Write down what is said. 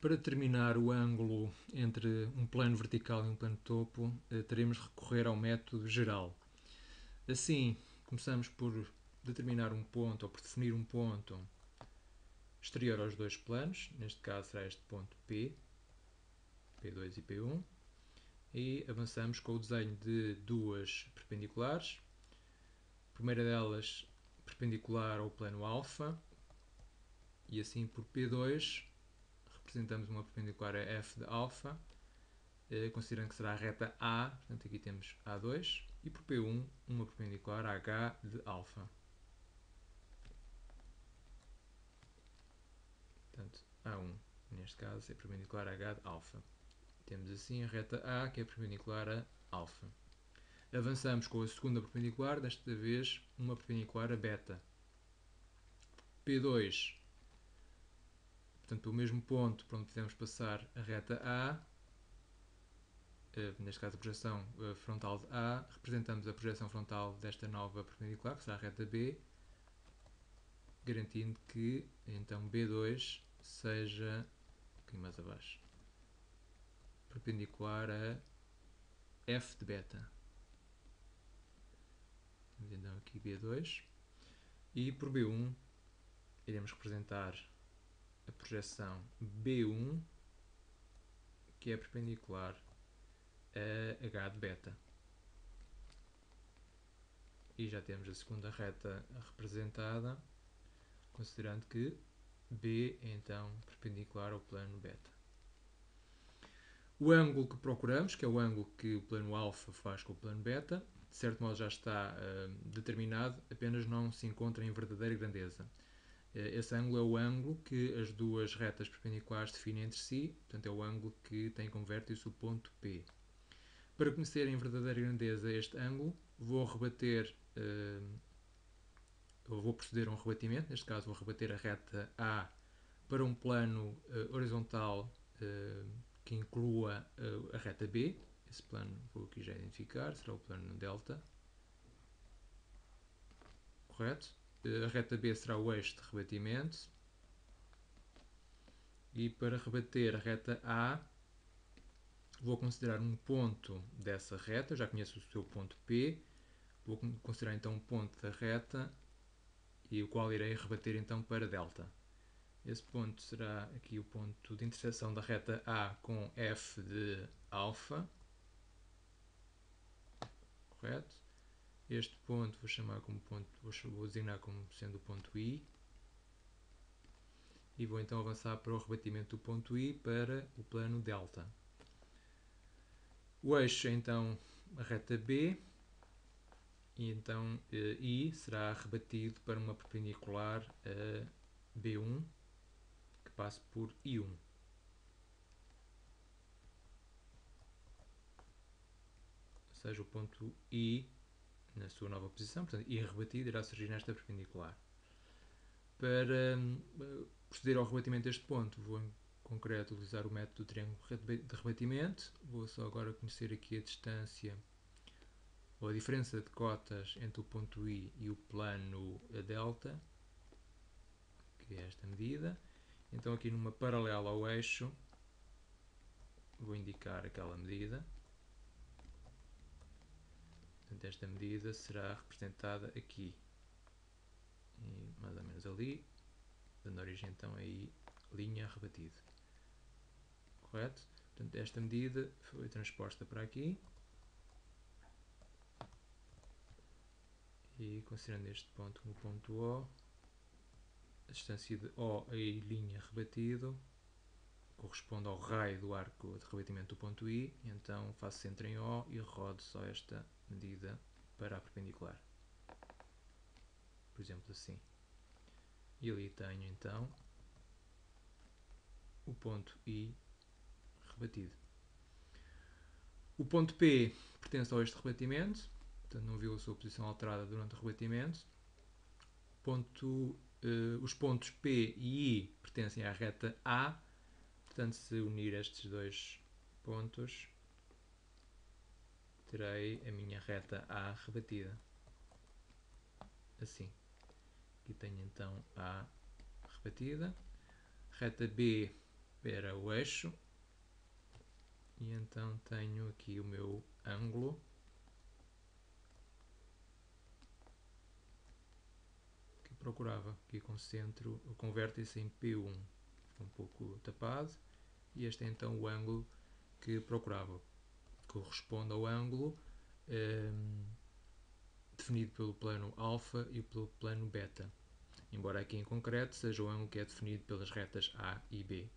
Para determinar o ângulo entre um plano vertical e um plano topo, teremos de recorrer ao método geral. Assim, começamos por determinar um ponto, ou por definir um ponto exterior aos dois planos, neste caso será este ponto P, P2 e P1, e avançamos com o desenho de duas perpendiculares. A primeira delas perpendicular ao plano alfa, e assim por P2 representamos uma perpendicular a f de alfa, considerando que será a reta A, portanto aqui temos A2, e por P1 uma perpendicular a h de alfa. Portanto, A1, neste caso, é perpendicular a h de alfa. Temos assim a reta A, que é perpendicular a alfa. Avançamos com a segunda perpendicular, desta vez uma perpendicular a beta. P2, portanto, o mesmo ponto para onde podemos passar a reta A, neste caso a projeção frontal de A, representamos a projeção frontal desta nova perpendicular, que será a reta B, garantindo que então B2 seja um bocadinho mais abaixo, perpendicular a f de beta. Temos então aqui B2, e por B1 iremos representar a projeção B1, que é perpendicular a h de beta. E já temos a segunda reta representada, considerando que B é então perpendicular ao plano beta. O ângulo que procuramos, que é o ângulo que o plano alfa faz com o plano beta, de certo modo já está determinado, apenas não se encontra em verdadeira grandeza. Esse ângulo é o ângulo que as duas retas perpendiculares definem entre si, portanto é o ângulo que tem como vértice o ponto P. Para conhecer em verdadeira grandeza este ângulo, vou proceder a um rebatimento, neste caso vou rebater a reta A para um plano horizontal que inclua a reta B. Esse plano vou aqui já identificar, será o plano delta. Correto? A reta B será o eixo de rebatimento. E para rebater a reta A, vou considerar um ponto dessa reta, eu já conheço o seu ponto P, vou considerar então um ponto da reta, e o qual irei rebater então para delta. Esse ponto será aqui o ponto de interseção da reta A com f de alfa. Correto? Este ponto vou chamar como ponto, vou designar como sendo o ponto I. E vou então avançar para o rebatimento do ponto I para o plano delta. O eixo é então a reta B, e então I será rebatido para uma perpendicular a B1, que passa por I1. Ou seja, o ponto I na sua nova posição, portanto, I rebatido irá surgir nesta perpendicular. Para proceder ao rebatimento deste ponto, vou em concreto utilizar o método do triângulo de rebatimento. Vou só agora conhecer aqui a distância ou a diferença de cotas entre o ponto I e o plano delta, que é esta medida. Então aqui numa paralela ao eixo, vou indicar aquela medida. Portanto, esta medida será representada aqui, e mais ou menos ali, dando origem então aí, linha rebatida. Correto? Portanto, esta medida foi transposta para aqui, e considerando este ponto como ponto O, a distância de O a I, linha rebatido, corresponde ao raio do arco de rebatimento do ponto I, e então faço centro em O e rodo só esta medida para a perpendicular. Por exemplo, assim. E ali tenho então o ponto I rebatido. O ponto P pertence a este rebatimento, portanto não viu a sua posição alterada durante o rebatimento. Os pontos P e I pertencem à reta A, portanto se unir estes dois pontos, terei a minha reta A rebatida. Assim. Aqui tenho então A rebatida. Reta B para o eixo e então tenho aqui o meu ângulo que procurava, aqui concentro, com vértice em P1, um pouco tapado, e este é então o ângulo que procurava, corresponde ao ângulo definido pelo plano alfa e pelo plano beta, embora aqui em concreto seja o ângulo que é definido pelas retas A e B.